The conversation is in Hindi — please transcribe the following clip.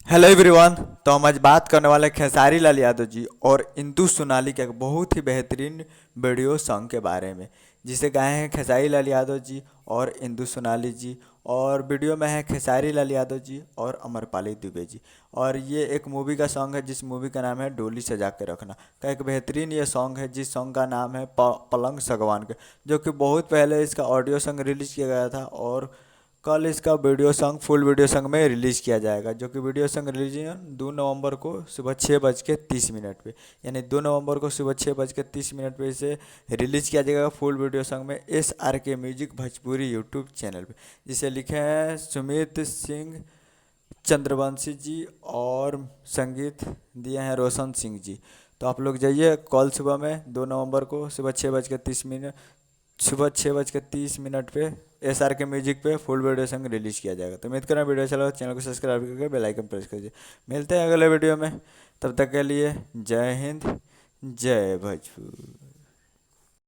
Hello everyone. तो हम आज बात करने वाले हैं खेसारी लाल यादव जी और इंदु सोनाली के एक बहुत ही बेहतरीन वीडियो सॉन्ग के बारे में, जिसे गाए हैं खेसारी लाल यादव जी और इंदु सोनाली जी। और वीडियो में है खेसारी लाल यादव जी और अमरपाली दुबे जी। और ये एक मूवी का सॉन्ग है जिस मूवी का नाम है डोली सजा के रखना का एक बेहतरीन ये सॉन्ग है, जिस सॉन्ग का नाम है पलंग सगवान के, जो कि बहुत पहले इसका ऑडियो सॉन्ग रिलीज किया गया था। और कल इसका video song full video song में रिलीज़ किया जाएगा, जो कि वीडियो सॉन्ग रिलीज 2 नवंबर को सुबह 6:30 पे, यानी 2 नवंबर को सुबह 6:30 पे इसे रिलीज़ किया जाएगा फुल वीडियो सॉन्ग में SRK music Bhojpuri YouTube channel पे, जिसे लिखे हैं सुमित सिंह चंद्रवंशी जी और संगीत दिए हैं रोशन सिंह जी। तो आप लोग जाइए कल सुबह में 2 नवंबर को सुबह 6:30 पे SRK म्यूजिक पे फुल वीडियो सॉन्ग रिलीज़ किया जाएगा। तो उम्मीद करें वीडियो चला तो चैनल को सब्सक्राइब करके बेल आइकन प्रेस कीजिए। मिलते हैं अगले वीडियो में, तब तक के लिए जय हिंद, जय भोजपुर।